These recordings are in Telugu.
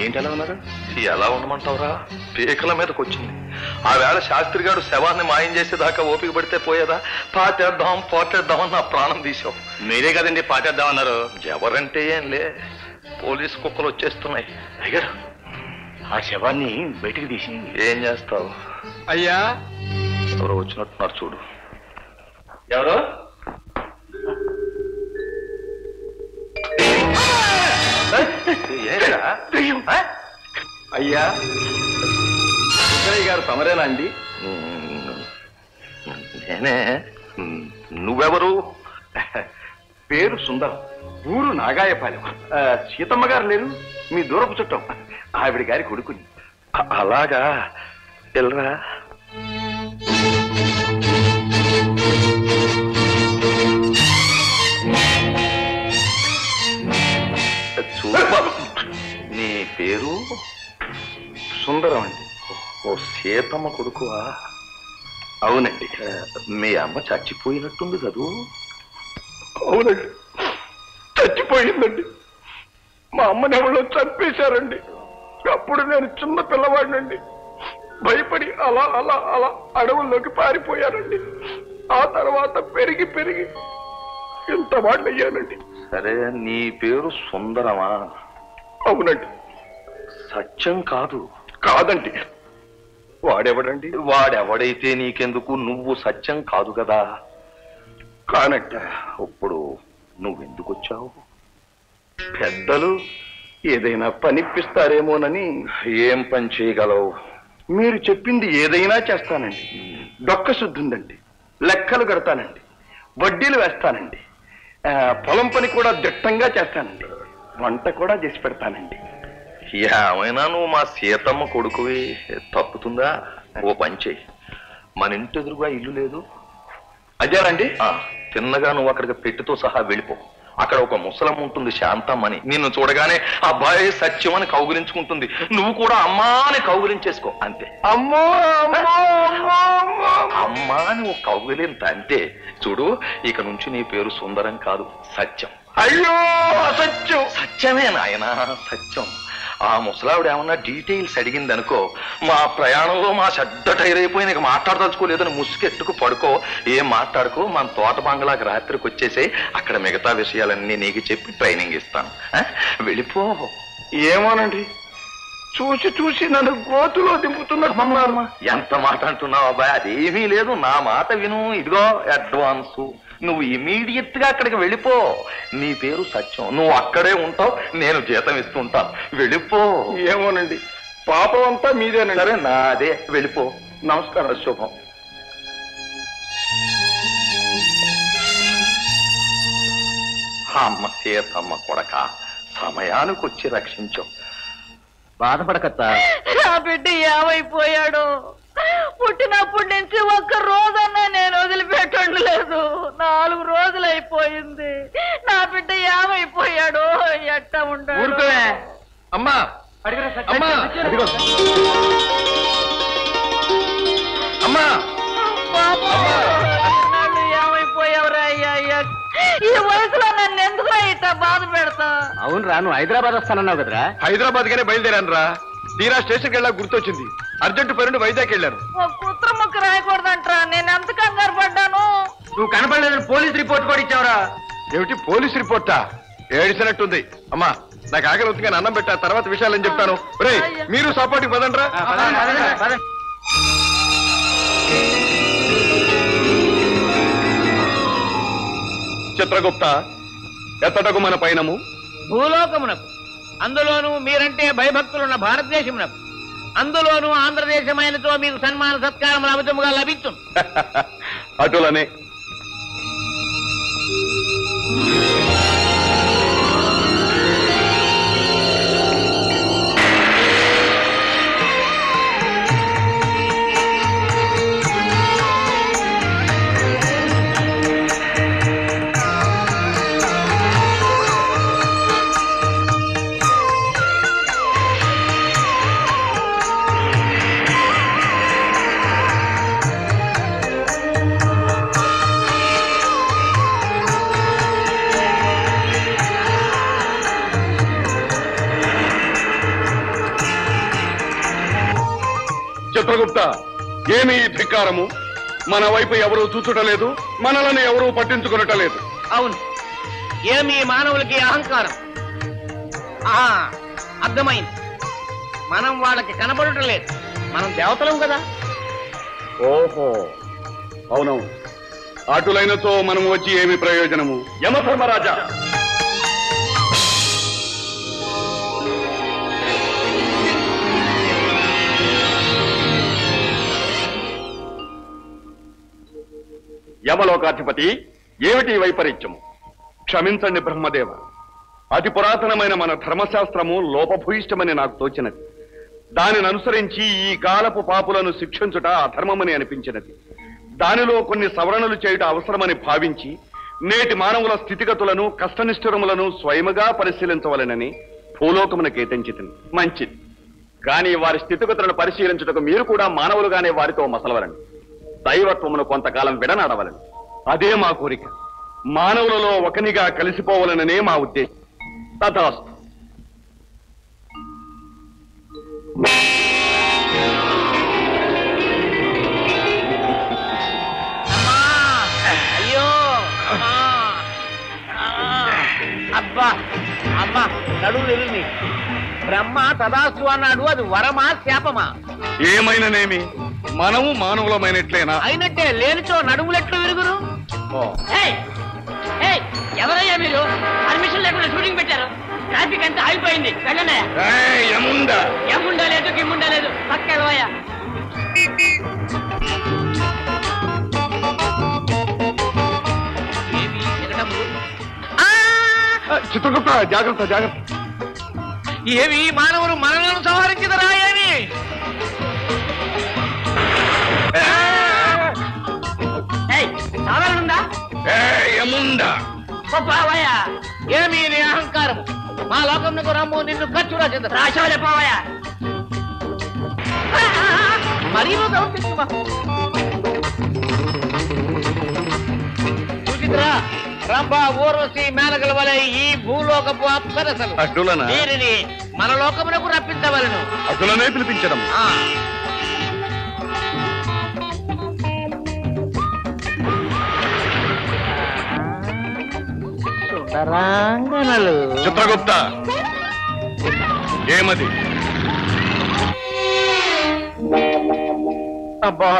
ఏంటి ఎలా ఉన్నారు? ఎలా ఉండమంటావురా? పీకల మీదకి వచ్చింది. ఆ వేళ శాస్త్రి గారు శవాన్ని మాయం చేసేదాకా ఓపిక పడితే పోయేదా? పాటేద్దామని నా ప్రాణం తీసావు. మీరే కదండి పాటేద్దామన్నారు. ఎవరంటే ఏంలే, పోలీసు కుక్కలు వచ్చేస్తున్నాయి. అయ్యారు ఆ శవాన్ని బయటికి తీసి ఏం చేస్తావు? అయ్యా ఎవరో వచ్చినట్టున్నారు చూడు. ఎవరు? అయ్యా గారు తమరేనా అండి? నేనే. నువ్వెవరు? పేరు సుందరం, ఊరు నాగాయపాలెం. సీతమ్మ గారు లేరు, మీ దూరపు చుట్టం, ఆవిడ గారి కొడుకుని. అలాగా, వెళ్ళరా. నీ పేరు? సుందరం అండి. ఓ సీతమ్మ కొడుకువా? అవునండి. మీ అమ్మ చచ్చిపోయినట్టుంది కదూ? అవునండి, చచ్చిపోయిందండి. మా అమ్మని ఎవరో చంపేశారండి. అప్పుడు నేను చిన్న పిల్లవాడినండి. భయపడి అలా అలా అలా అడవుల్లోకి పారిపోయానండి. ఆ తర్వాత పెరిగి పెరిగి ఇంత వాళ్ళు అయ్యానండి. సరే, నీ పేరు సుందరమా? అవునండి. సత్యం కాదు? కాదండి. వాడెవడండి? వాడెవడైతే నీకెందుకు, నువ్వు సత్యం కాదు కదా. కానంట. ఇప్పుడు నువ్వెందుకు వచ్చావు? పెద్దలు ఏదైనా పనిప్పిస్తారేమోనని. ఏం పని చేయగలవు? మీరు చెప్పింది ఏదైనా చేస్తానండి. డొక్క శుద్ధుందండి, లెక్కలు కడతానండి, వడ్డీలు వేస్తానండి, పొలం పని కూడా దిట్టంగా చేస్తానండి, వంట కూడా చేసి పెడతానండి. ఏమైనా నువ్వు మా సీతమ్మ కొడుకువి, తప్పుతుందా? ఓ పని చెయ్యి, మన ఇంటి ఎదురుగా ఇల్లు లేదు? అదేనండి. తిన్నగా నువ్వు అక్కడికి పెట్టితో సహా వెళ్ళిపో. అక్కడ ఒక ముసలం ఉంటుంది, శాంతమ్మని. నిన్ను చూడగానే అబ్బాయి సత్యం అని కౌగులించుకుంటుంది. నువ్వు కూడా అమ్మా అని కౌగులించేసుకో, అంతే. అమ్మో అమ్మా అని ఒక కౌగులింత, అంతే. చూడు, ఇక నుంచి నీ పేరు సుందరం కాదు, సత్యం. అయ్యో అసత్యం. సత్యమే నాయనా, సత్యం. ఆ ముసలావిడ ఏమన్నా డీటెయిల్స్ అడిగింది అనుకో, మా ప్రయాణంలో మా చెడ్డ టైర్ అయిపోయి నీకు మాట్లాడదలుచుకోలేదని ముసుకెట్టుకు పడుకో. ఏం మాట్లాడుకో, మన తోట బంగ్లాకి రాత్రికి వచ్చేసే. అక్కడ మిగతా విషయాలన్నీ నీకు చెప్పి ట్రైనింగ్ ఇస్తాను. వెళ్ళిపో. ఏమోనండి, చూసి చూసి నన్ను గోతులో దింపుతున్నా. ఎంత మాట అంటున్నావు అబ్బాయి? అదేమీ లేదు, నా మాట విను. ఇదిగో అడ్వాన్సు. నువ్వు ఇమీడియట్ గా అక్కడికి వెళ్ళిపో. నీ పేరు సత్యం, నువ్వు అక్కడే ఉంటావు, నేను జీతం ఇస్తుంటాను. వెళ్ళిపో. ఏమోనండి, పాపం అంతా మీదేనండి. సరే, నాదే. వెళ్ళిపో. నమస్కారం. శుభం. అమ్మ సీతమ్మ కొడక, సమయానికి వచ్చి రక్షించావు. బాధపడకత్తా. నా బిడ్డ ఏమైపోయాడు? పుట్టినప్పటి నుంచి ఒక్క రోజన్నా నేను వదిలిపెట్టలేదు. 4 రోజులు అయిపోయింది. నా బిడ్డ ఏమైపోయాడు? ఎట్ట ఉంటాడు? అమ్మా, అమ్మా, అమ్మా, నన్ను ఏమైపోయావురా అయ్యా? ఈ వయసులో నన్ను ఎందుకు ఇట్లా బాధ పెడతా? అవును రా, నువ్వు హైదరాబాద్ వస్తానన్నావు కదరా? హైదరాబాద్ గానే బయలుదేరాను రా. తీరా స్టేషన్కి వెళ్ళా గుర్తొచ్చింది. అర్జెంటు పనుండి వైజాగ్ వెళ్ళాను. కుత్ర ముక్క రాయకూడదంటరా, నేను ఎంత కంగారు పడ్డాను. నువ్వు కనపడలేదని పోలీస్ రిపోర్ట్ కూడా ఇచ్చావురా. ఏమిటి పోలీస్ రిపోర్టా? ఏడిసినట్టుంది. అమ్మా, నాకు ఆకలి అవుతుంది, అన్నం పెట్టా, తర్వాత విషయాలని చెప్తాను. రే, మీరు సపోర్ట్కి పదండ్రా. చిత్రగుప్త, ఎత్తటకు మన పయనము? భూలోకమునకు, అందులోనూ మీరంటే భయభక్తులున్న భారతదేశమునకు, అందులోనూ ఆంధ్రదేశమైనతో మీకు సన్మాన సత్కారములు అమితముగా లభించు. అటులనే. చిత్రగుప్త, ఏమి ధిక్కారము? మన వైపు ఎవరూ చూచుటలేదు, మనలను ఎవరూ పట్టించుకునటలేదు. అవును, ఏమి మానవులకి అహంకారం. అర్థమైంది. మనం వాళ్ళకి కనబడటం లేదు, మనం దేవతలం కదా. ఓహో, అవునవును. అటులైనతో మనం వచ్చి ఏమి ప్రయోజనము? యమధర్మరాజా, యమలోకాధిపతి, ఏమిటి వైపరీత్యము? క్షమించండి బ్రహ్మదేవ, అతి పురాతనమైన మన ధర్మశాస్త్రము లోపభూయిష్టమని నాకు తోచినది. దానిని అనుసరించి ఈ కాలపు పాపులను శిక్షించుట అధర్మమని అనిపించినది. దానిలో కొన్ని సవరణలు చేయుట అవసరమని భావించి నేటి మానవుల స్థితిగతులను కష్టనిష్ఠురములను స్వయముగా పరిశీలించవలెనని భూలోకమును కేతించితిని. మంచిది, కానీ వారి స్థితిగతులను పరిశీలించుటకు మీరు కూడా మానవులుగానే వారితో మసలవలను. దైవత్వమును కొంతకాలం విడనాడవలను. అదే మా కోరిక. మానవులలో ఒకనిగా కలిసిపోవాలననే మా ఉద్దేశం. తథాస్తు. అయ్యో అబ్బా అమ్మా, నడువు నిలుని. బ్రహ్మ తదాస్తు అన్నాడు, అది వరమా శాపమా? ఏమైననేమి, మనము మానవులమైనట్లేనా? అయినట్టే, లేనిచో నడుములెట్లు విరుగురు. ఎవరయ్యా మీరు? పర్మిషన్ లేకుండా షూటింగ్ పెట్టారు. ట్రాఫిక్ అంతా ఆగిపోయింది. వెళ్ళనే ఏముండా లేదు, గిమ్ముండా లేదు. పక్కెళ్ళవయ్యా. చిత్రగుప్త, జాగ్రత్త జాగ్రత్త. ఏవి మానవులు మనలను సంహరించదరా? ఏమి ఏమి నీ అహంకారం? మా లోకంకు రమ్ము, నిన్ను ఖర్చురా రాశవలేపోవయా. మరీ చూసిద్రా, రంభ, ఊర్వశి, మేనగల వలె ఈ భూలోకపు అప్సరసలు వీరిని మన లోకమునకు రప్పించవలను. అటులనే పిలిపించడం. చిత్రగుప్త, ఏమది? అబ్బా,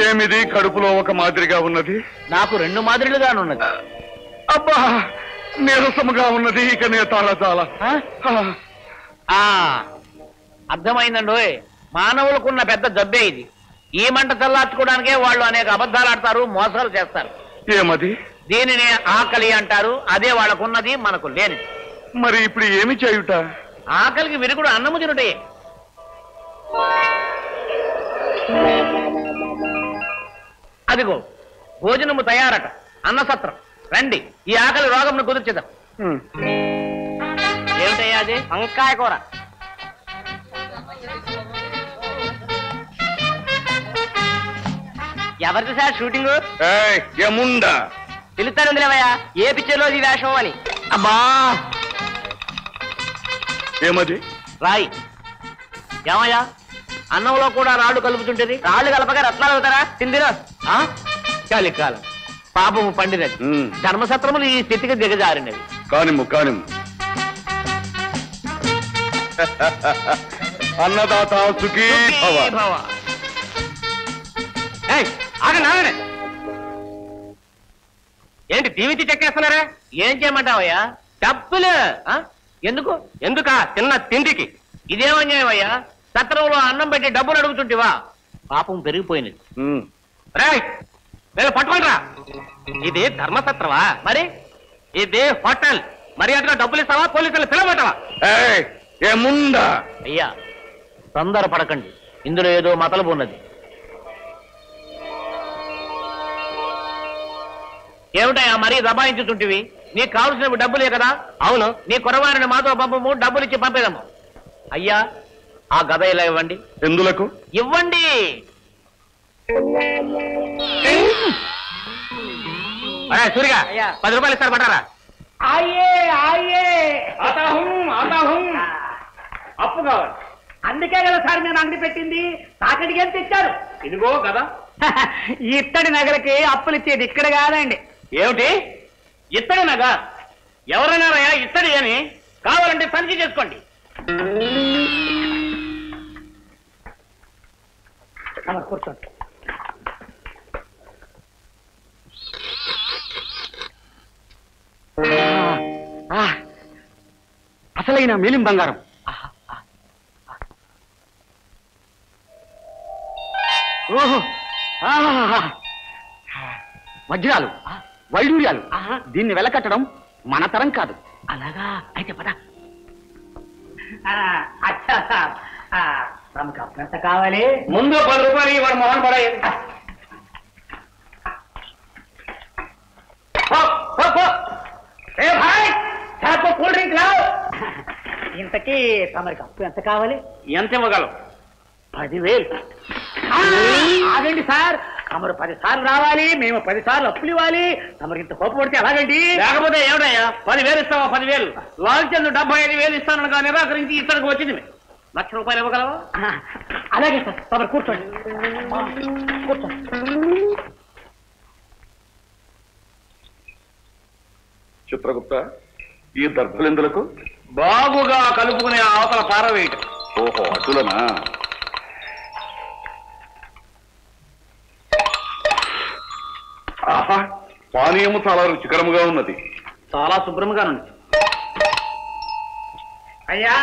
ఏమిది? కడుపులో ఒక మాదిరిగా ఉన్నది. నాకు రెండు మాదిరిలుగానున్నది. అబ్బా, నీరసముగా ఉన్నది. ఇక నే తాళ అర్థమైందండి. మానవులకున్న పెద్ద జబ్బే ఇది. ఈ మంట చల్లార్చుకోవడానికే వాళ్ళు అనేక అబద్ధాలు ఆడతారు, మోసాలు చేస్తారు. ఏమది? దీనినే ఆకలి అంటారు. అదే వాళ్ళకున్నది, మనకు లేని. మరి ఇప్పుడు ఏమి చేయుట? ఆకలికి విరుగుడు అన్నము తినుటే. అదిగో భోజనము తయారట, అన్నసత్రం. రండి, ఈ ఆకలి రోగమును కుదుర్చేద్దాం. ఏమిటయ్యా అది? వంకాయ కూర. ఎవరిది సార్ షూటింగ్? ఏముండా పిలుస్తానుందిలేవయ్యా, ఏ పిక్చర్లో ఈ వేషం అని. అబ్బా, ఏమది? రాయి. ఏమయ్యా, అన్నంలో కూడా రాళ్ళు కలుపుతుంటది. రాళ్ళు కలపగా రత్నాలు అవుతారా? తిందిరా. చలికాలం పాపము పండినది. ధర్మసత్రములు ఈ స్థితికి దిగజారినవి. కానిము కానిము. అన్నదాత సుఖీ భవ. ఆగండి. ఏంటి దీవితి చెక్కేస్తున్నారా? ఏం చేయమంటావయ్యా? డబ్బులు ఎందుకు? ఎందుకా? తిన్న తిండికి. ఇదేమన్యాయమయ్యా? సత్రంలో అన్నం పెట్టి డబ్బులు అడుగుతుంటివా? పాపం పెరిగిపోయినది. వీళ్ళు పట్టుకుంటారా? ఇది ధర్మసత్రమా? మరి ఇది హోటల్. మర్యాదగా డబ్బులు ఇస్తావా? పోలీసులు పిలవమంటావా? ఏముందా? అయ్యా, తొందర పడకండి. ఇందులో ఏదో మతలబు ఉన్నది. ఏమిటయ్యా మరీ దబాయించుతుంటివి? నీకు కావలసినవి డబ్బులే కదా? అవును. నీ కురవారిని మాతో పంపము, డబ్బులు ఇచ్చి పంపేదము. అయ్యా, ఆ గద ఇలా ఇవ్వండి. ఎందులకు? ఇవ్వండి. సూరిగా 10 రూపాయలు ఇస్తారు, పట్టారా? అప్పు కావాలి. అందుకే కదా సార్ నేను అంగడి పెట్టింది. తాకడికి ఏం తెచ్చారు? ఇదిగో కదా. ఇత్తడి నగలకి అప్పులు ఇచ్చేది ఇక్కడ కాదండి. ఏమిటి ఇత్తడి నగ? ఎవరైనారయ్యా ఇత్తడి అని? కావాలంటే తనిఖీ చేసుకోండి. కూర్చోండి. అసలైన మేలిం బంగారం. ఓహో, వజ్రాలు, వైడూర్యాలు. దీన్ని వెలకట్టడం మన తరం కాదు. అలాగా? అయితే పద. తమకు ఎంత కావాలి? ముందు 10 రూపాయలు వాడు మొహన్ పడాయి. కూల్ డ్రింక్ రావు. ఇంతకీ తమరికి అప్పు ఎంత కావాలి? ఎంత ఇవ్వగలవు? 10,000. ఆగండి సార్, తమరు 10 సార్లు రావాలి, మేము 10 సార్లు అప్పులు ఇవ్వాలి. తమరికి ఇంత కోపం పడితే ఎలాగండి? లేకపోతే ఏమిటయ్యా 10,000 ఇస్తావా? 10,000 లాల్చంద్ 75,000 ఇస్తానని కానీ నిరాకరించి ఇతనికి వచ్చింది. 1,00,000 రూపాయలు ఇవ్వగలవా? అలాగే సార్, తమరు కూర్చోండి. చిత్రగుప్త, ఈ దర్భలెందులకు? బాగుగా కలుపుకునే అవతల పారవేయటం. ఓహో, అటులనా? ఆహా, పానీయము చాలా రుచికరముగా ఉన్నది. చాలా శుభ్రంగా ఉంది. అయ్యా,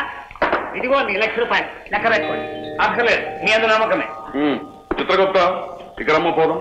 ఇదిగో నీ 1,00,000 రూపాయలు లెక్క పెట్టుకోండి. అక్కర్లేదు, మీ అందు నమ్మకమే. చిత్రగుప్త, ఇక్కడ పోదాం.